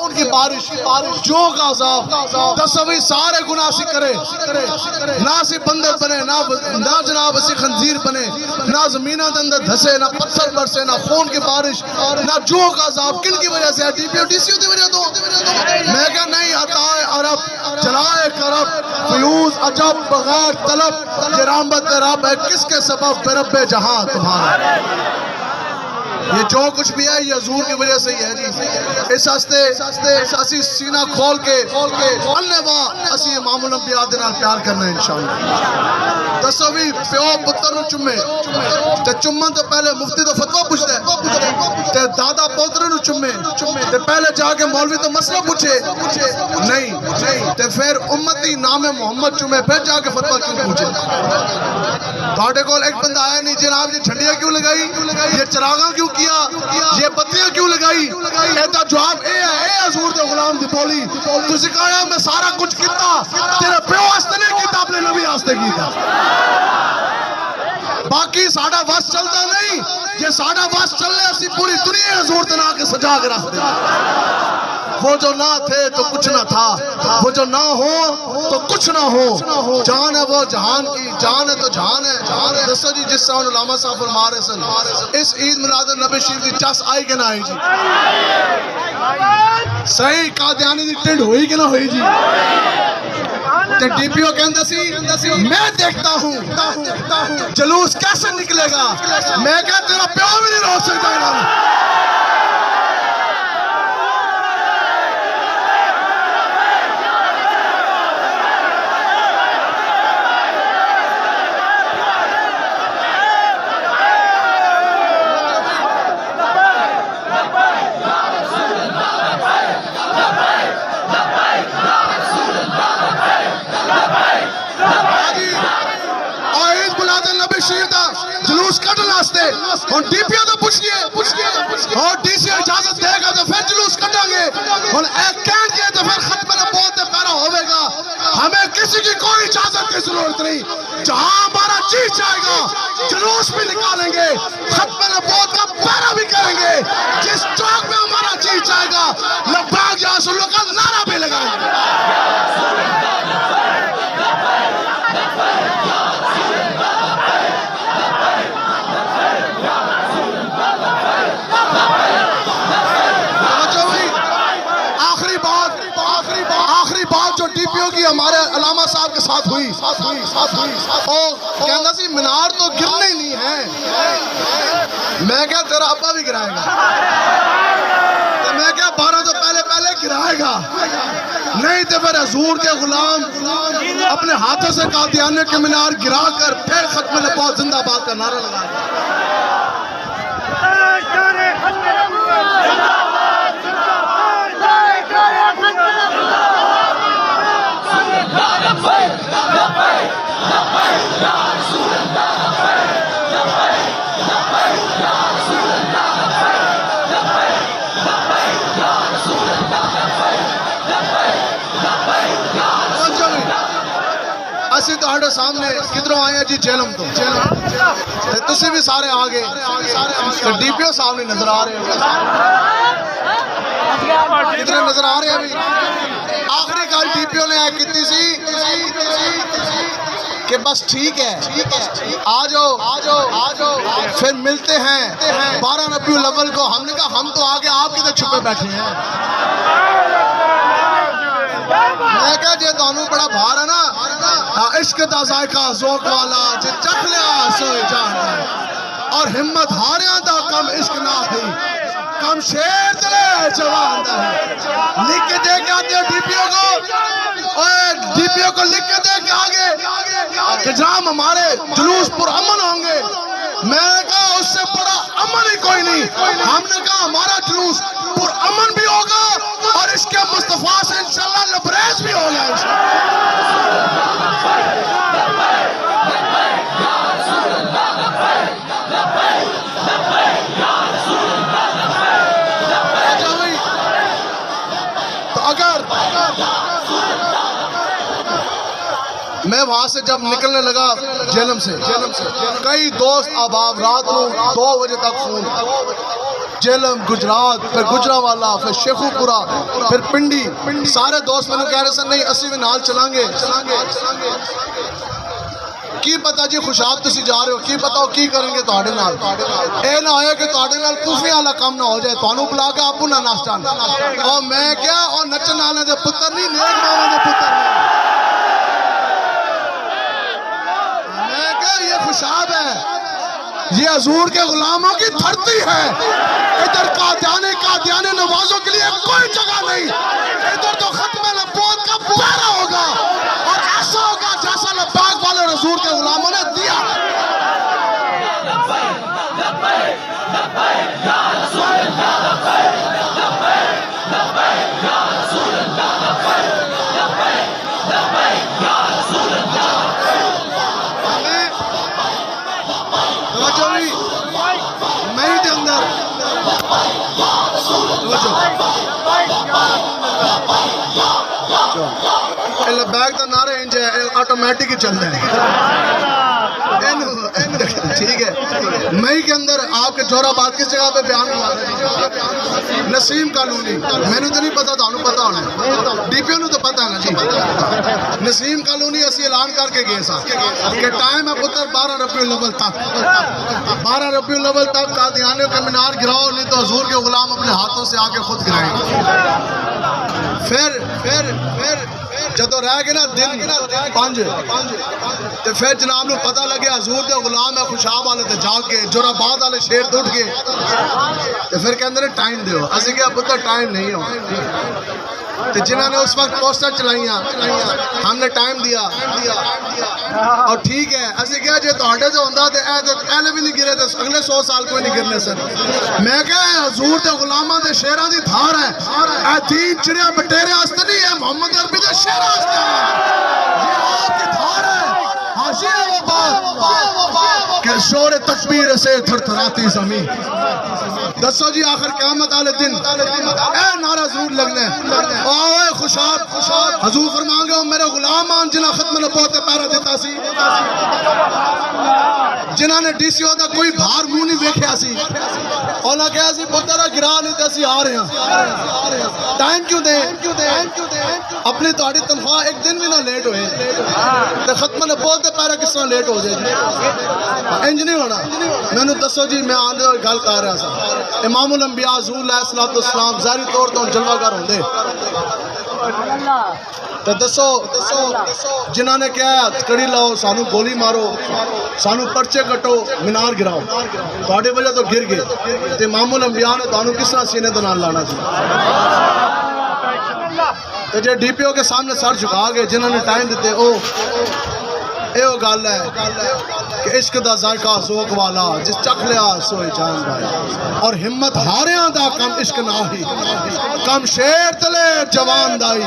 خون کی بارش جو کا عذاب تصوی سارے گناہ سی کرے نہ سی بندے بنے نہ جناب اسی خنزیر بنے نہ زمینہ دندر دھسے نہ پتھر برسے نہ خون کی بارش نہ جو کا عذاب کن کی وجہ سے D P O D C او دی وجہ تو میں کہا نہیں عطائے عرب جلائے کرب فیوز عجب بغیر طلب یہ رحمت رب ہے کس کے سبب برب جہاں تمہارا یہ جو کچھ بھی ہے یہ حضور کی وجہ سے ہی ہے جی اس ہستے اسی سینہ کھول کے اللہ با اسی امام الانبیاء دینا پیار کرنا ہے انشاءاللہ تصوی پیو پتر نو چمے تے چمن تو پہلے مفتی تو فتوہ پوچھتا ہے تے دادا پوتر نو چمے تے پہلے جا کے مولوی تو مسئلہ پوچھے نہیں تے پھر امتی نام محمد چمے پھر جا کے فتوہ کیوں پوچھے تھوڑے کول ایک بندہ آیا نہیں جناب یہ جھنڈیاں کیوں لگائی یہ چراغاں کیوں کیا یہ بتیاں کیوں لگائی کہتا جواب اے ہے اے حضور دے غلام دی بولی تو سکھایا میں سارا کچھ کیتا تیرے پیو آستے نہیں کیتا اپنے نبی آستے کیتا باقی ساڑھا واس چلتا نہیں یہ ساڑھا واس چلنے اسی پوری دنیا حضور دے نا کے سجا کے رکھ دے وہ جو نہ تھے تو کچھ نہ تھا وہ جو نہ ہو تو کچھ نہ ہو جان ہے وہ جہان کی جان ہے تو جہان ہے دسو جی جس سے علامہ صاحب فرما رہے سن اس عید میلاد النبی شریف کی چس آئی کہ نہ آئی جی صحیح قادیانی دی ٹنڈ ہوئی کہ نہ ہوئی جی تے ڈی پی او کہندہ سی میں دیکھتا ہوں جلوس کیسے نکلے گا میں کہا تیرا پیو بھی نہیں روک سکتا ہے جلوس کٹنا ہستے اور ڈی پی او تو پوچھئے اور ڈی سی اجازت دے گا تو پھر جلوس کٹیں گے اور ایک کہن کے تو پھر ختم نبوت پیرا ہوئے گا ہمیں کسی کی کوئی اجازت کی ضرورت نہیں جہاں ہمارا چیز جائے گا جلوس بھی نکالیں گے ختم نبوت کا پیرا بھی کریں گے جس چوک میں ہمارا چیز جائے گا لباک یا رسول اللہ کا نعرہ بھی لگائیں گے ہمارے علامہ صاحب کے ساتھ ہوئی اور کہنا سی منار تو گرنے ہی نہیں ہے میں کہا تیرا ابا بھی گرائے گا میں کہا 12 تو پہلے گرائے گا نہیں تو پھر حضور کے غلام اپنے ہاتھوں سے قادیانے کے منار گرا کر پھر ختم نبوت زندہ باد کا نعرہ لگا اسی تو ہڑے سامنے کدھروں آئے ہیں جی جیلم تو تسی بھی سارے آگے ڈی پی او صاحب نہیں نظر آ رہے ہیں کدھرے نظر آ رہے ہیں بھی آخری کال ڈی پی او نے آئے کتنی سی کہ بس ٹھیک ہے آ جاؤ پھر ملتے ہیں 12 ربیع الاول کو ہم نے کہا ہم تو آگے آپ کدھر چھپے بیٹھے ہیں میں کہا جے دونوں بڑا بھار ہے نا عشق دا ذائقہ ذوق والا جے چکھ لیا سوئے جانا اور ہمت ہاریاں دا کم عشق نہ ہے کم شیر دلے جوان دا ہے لکھ کے دے کے آتے ہیں ڈی پی او کو ڈی پی او کو لکھ کے دے کے آگے کہ جام ہمارے جلوس پر امن ہوں گے میں نے کہا اس سے بڑا امن ہی کوئی نہیں ہم نے کہا ہمارا جلوس پر امن بھی ہوگا اور اس کے مصطفیٰ سے انشاءاللہ لبریز بھی ہوگا تو اگر میں وہاں سے جب نکلنے لگا جیلم سے کئی دوست احباب رات کو 2 بجے تک فون جیلم گجرات پھر گجراوالا پھر شیخو پورا پھر پنڈی سارے دوست میں کہہ رہے سن نہیں اسی بھی نال چلیں گے کی پتا جی خوشاب تسی جا رہے ہو کی پتا ہو کی کریں گے تہاڈے نال اے نہ ہوئے کہ تہاڈے نال کوفیاں والا کام نہ ہو جائے تانوں بلا کے آپو نہ نچن اور میں کیا اور نچن والے دے پتر نہیں نیک ماواں دے پتر میں کیا یہ خوشاب ہے یہ حضور کے غلاموں کی دھرتی ہے ادھر قادیانے نوازوں کے لیے کوئی جگہ نہیں ادھر تو ختم نبوت کا پیرا ہوگا اور ایسا ہوگا جیسا لبیک والے رسول کے غلاموں نے دیا لبیک دا نعرہ انج ہے آٹومیٹک ہی چل رہے ہیں ٹھیک ہے مئی کے اندر آپ کے جورا بات کس جگہ پہ بیان ہوا نسیم کالونی میں نے تو نہیں پتا تھا انہوں پتا ہونا ڈی پی او نے تو پتا ہے نا جی نسیم کالونی اسی اعلان کر کے گئے ساتھ کہ ٹائم ہے پتر 12 ربیع الاول تک 12 ربیع الاول تک قادیانیوں کا مینار گراؤ نہیں تو حضور کے غلام اپنے ہاتھوں سے آ کے خود گرائیں پھر جدو رہ گئے نا دن 5 تو پھر جناب نو پتہ لگے حضور دے غلام ہے خوشاب والے تے جا کے جوراباد والے شیر ٹوٹ گئے تو پھر کہندے نے ٹائم دیو اسی کہا پتر ٹائم نہیں ہو تو جنہوں نے اس وقت پوسٹر چلائیاں ہم نے ٹائم دیا اور ٹھیک ہے اسی کہا جے تہاڈے جو ہوندا تے اہلے بھی نہیں گرے تے اگلے 100 سال کوئی نہیں گرنے سن میں کہا حضور دے غلاماں دے شیراں دی دھار ہے اے دین چڑیا بٹیرے واسطے نہیں ہے محمد عربی دے شیراں واسطے یہ آپ کی دھار ہے حاضر ہے وہ بات کہ شور تکبیر سے تھر تھراتی زمین دسو جی آخر قیامت والے دن اے نعرہ ضرور لگنے اوے خوشاب حضور فرمان گے میرے غلامان جنہاں ختم نبوت پیرا دیتا سی جنہاں نے ڈی سی او دا کوئی بھار منہ نہیں ویکھیا سی اولا کہا سی پترا گرا نہیں تے اسی آ رہے ہیں ٹائم کیوں دیں اپنی تہاڈی تنخواہ ایک دن بھی نہ لیٹ ہوئے تے ختم نبوت پیرا کس طرح لیٹ ہو جائے انج نہیں ہونا میں نے دسو جی میں آندے ہوئے گل کر رہا سا امام الانبیاء حضور علیہ السلام ظاہری طور تو جلوہ گر ہوندے تو دسو جنہاں نے کہا کڑی لاؤ سانو گولی مارو سانو پرچے کٹو مینار گراؤ تہاڈی وجہ تو گر گئے تے امام الانبیاء نے تانوں کس طرح سینے دے نال لانا سی تو جے ڈی پی او کے سامنے سر جھکا گئے جنہوں نے ٹائم دیتے اے وہ گل ہے کہ عشق دا ذائقہ ذوق والا جس چکھ لیا سوئے جان بھائی اور ہمت ہاریاں دا کم عشق نہ ہی کم شیر دلیر جوان دائی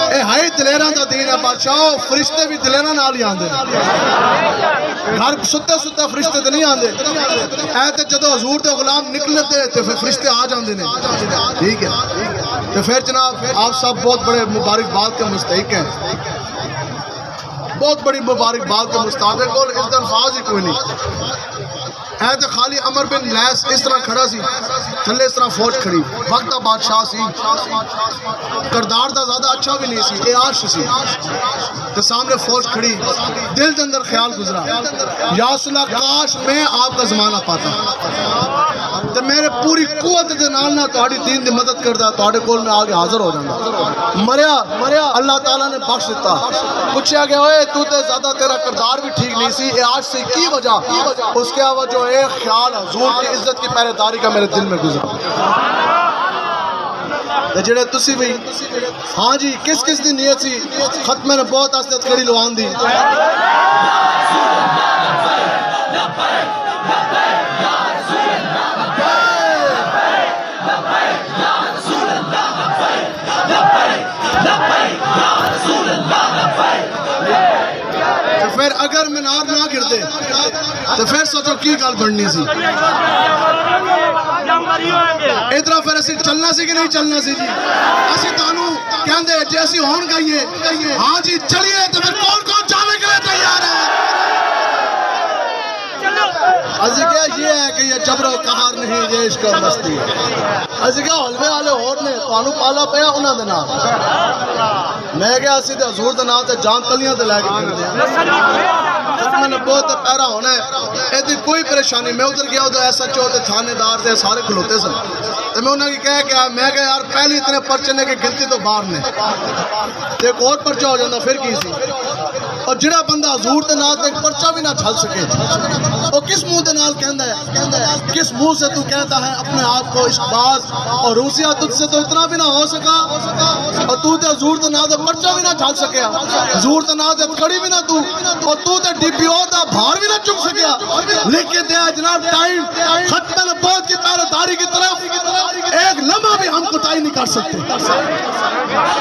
اے ہائی دلیراں دا دین ہے بادشاہ فرشتے بھی دلیراں نال ہی آندے گھر ستے فرشتے تے نہیں آندے اے تے جدو حضور دے غلام نکلتے تے پھر فرشتے آ جاندے نے ٹھیک ہے تو پھر جناب آپ سب بہت بڑے مبارکباد کے مستحق ہیں بہت بڑی مبارکباد کے مستحق اور اس دن فاز ہی کوئی نہیں ہے تو خالی عمر بن لیس اس طرح کھڑا سی تھلے اس طرح فوج کھڑی وقت دا بادشاہ سی کردار دا زیادہ اچھا بھی نہیں سی اے عرش سی تو سامنے فوج کھڑی دل دے اندر خیال گزرا یا رسول اللہ کاش میں آپ کا زمانہ پاتا تو میرے پوری قوت دے نال نہ تہاڈی دین دی مدد کردا تہاڈے کول میں آگے حاضر ہو جاندا مریا اللہ تعالیٰ نے بخش دیتا پوچھا گیا اوئے تو تے زیادہ تیرا کردار بھی ٹھیک نہیں سی اے عرش سے کی وجہ اس کے وجہ ایک خیال حضور کی عزت کی پہرے داری کا میرے دل میں گزرا جڑے تسی بھی ہاں جی کس دی نیت سی ختم نبوت واسطے کڑی لوان دی پھر اگر مینار نہ گردے تو پھر سوچو کی گل بننی سی ادھر پھر اسی چلنا سی کہ نہیں چلنا سی جی اسی تانوں کہندے جے اسی ہون گئیے ہاں جی چلیے تو پھر کون جانے کے لیے تیار ہے اسی کیا یہ ہے کہ یہ جبر و قہر نہیں، یہ عشق و مستی ہے۔ اسی کیا حلوے والے ہور نے تانوں پالا پیا انہاں دے نال، میں کیا اسی تے حضور دے نام تے جان تلیاں تے لے کے پھردے ہیں۔ ختم نبوت تے پیرا ہونا ہے، ایدی کوئی پریشانی۔ میں ادھر گیا ادھر ایسا چو تے تھانے دار تے سارے کھلوتے سن، تے میں انہاں کی کہہ کے آیا، میں کہا یار پہلی اتنے پرچے نے کہ گنتی تو باہر نے، تے ایک اور پرچہ ہو جاندہ پھر کی سی۔ اور جڑا بندہ حضور دے نال تے ایک پرچہ بھی نہ چھل سکے، وہ کس منہ دے نال کہندا ہے؟ کس منہ سے تو کہتا ہے اپنے آپ کو عشق باز؟ اور روسیا تجھ سے تو اتنا بھی نہ ہو سکا، اور تو تے حضور دے نال تے پرچہ بھی نہ چھل سکیا، حضور دے نال تے کھڑی بھی نہ تو، اور تو تے ڈی پی او دا بھار بھی نہ چک سکیا۔ لکھ کے دیا جناب ٹائم ختم نبوت کی پہرےداری کی طرف ایک لمحہ بھی ہم کوتاہی نہیں کر سکتے۔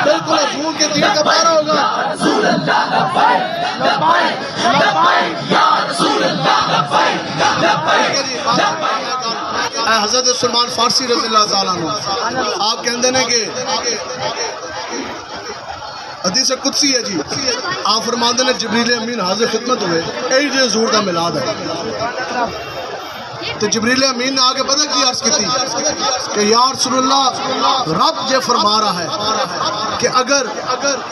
بالکل حضور کے دین کا پہرا ہوگا۔ حضرت سلمان فارسی رضی اللہ تعالیٰ عنہ آپ کہندے نے کہ حدیث قدسی ہے جی، آپ فرماندے نے جبریل امین حاضر خدمت ہوئے، یہی جو حضور کا میلاد ہے۔ تو جبریل امین نے آگے پتہ کی عرض کی تھی کہ یا رسول اللہ، رب یہ فرما رہا ہے کہ اگر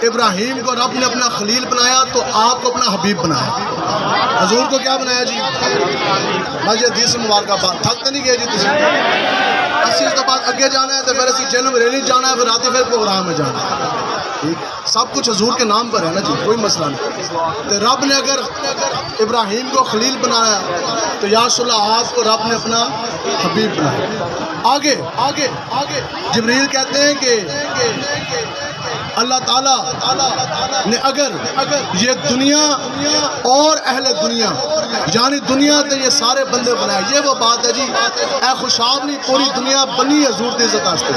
ابراہیم کو رب نے اپنا خلیل بنایا تو آپ کو اپنا حبیب بنایا۔ حضور کو کیا بنایا جی؟ مجھے حدیث مبارکہ بات تھک تو نہیں گئے جی تسی؟ اسی اس کے بعد اگے جانا ہے تو پھر اسی جنم ریلی جانا ہے، پھر راتی پھر پروگرام میں جانا ہے۔ سب کچھ حضور کے نام پر ہے نا جی، کوئی مسئلہ نہیں۔ تو رب نے اگر ابراہیم کو خلیل بنایا تو یا رسول اللہ آپ کو رب نے اپنا حبیب بنایا۔ آگے جبریل کہتے ہیں کہ اللہ تعالیٰ نے اگر یہ دنیا اور اہل دنیا یعنی دنیا تے یہ سارے بندے بنائے، یہ وہ بات ہے جی، اے خوشاب نہیں پوری دنیا بنی حضور دی عزت واسطے۔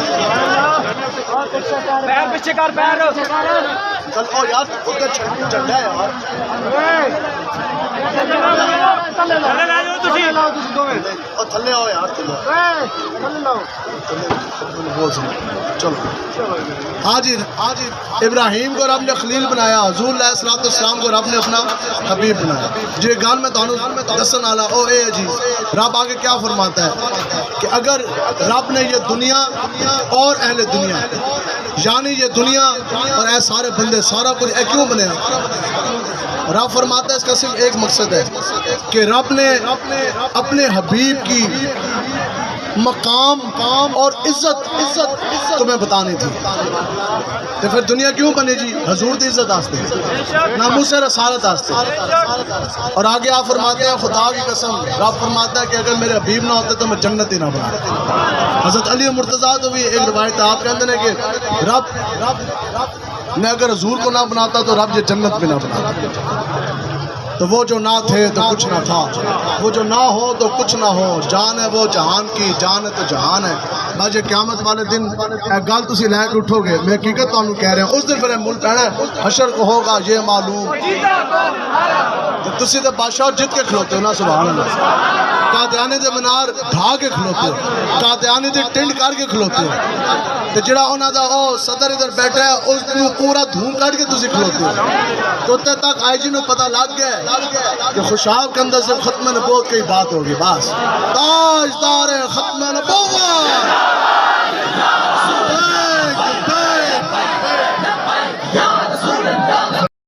پیر پیچھے کر، پیر چل او یار ادھر چڑھا ہے یار، اور تھلے آؤ یار، چلو۔ حاجر ابراہیم کو رب نے خلیل بنایا، حضور علیہ السلام کو رب نے اپنا حبیب بنایا۔ جی گال میں تانوں دسن آلا او اے جی، رب آگے کیا فرماتا ہے کہ اگر رب نے یہ دنیا اور اہل دنیا یعنی یہ دنیا اور اے سارے بندے سارا کچھ اے کیوں بنے؟ رب فرماتا ہے اس کا صرف ایک مقصد ہے کہ رب نے اپنے حبیب کی مقام اور عزت تمہیں بتانی تھی۔ تو پھر دنیا کیوں بنے جی؟ حضور دی عزت آستے، ناموس رسالت آستے۔ اور آگے آپ فرماتے ہیں خدا کی قسم، رب فرماتا ہے کہ اگر میرے حبیب نہ ہوتے تو میں جنت ہی نہ بنا۔ حضرت علی مرتضیٰ تو بھی ایک روایت ہے، آپ کہتے ہیں کہ رب نے اگر حضور کو نہ بناتا تو رب یہ جنت بھی نہ بناتا۔ تو وہ جو نہ تھے تو کچھ نہ تھا، وہ جو نہ ہو تو کچھ نہ ہو، جان ہے وہ جہان کی، جان ہے تو جہان ہے۔ باجے قیامت والے دن گل تسی لے کے اٹھو گے، میں حقیقت تانوں کہہ رہا ہوں، اس دن پھر ملک ہے حشر کو ہوگا یہ معلوم۔ تو تسی تے بادشاہ جت کے کھلوتے ہو نا، سبحان اللہ۔ قادیانی دے منار ڈھا کے کھلوتے ہو، قادیانی دے ٹنڈ کر کے کھلوتے ہو، تے جڑا انہاں دا او صدر ادھر بیٹھا ہے اس نو پورا دھوم کٹ کے تسی کھلوتے ہو۔ تو تک آئی جی نو پتہ لگ گیا کہ خوشاب کے اندر صرف ختم نبوت کی بات ہوگی، بس تاجدار ختم نبوت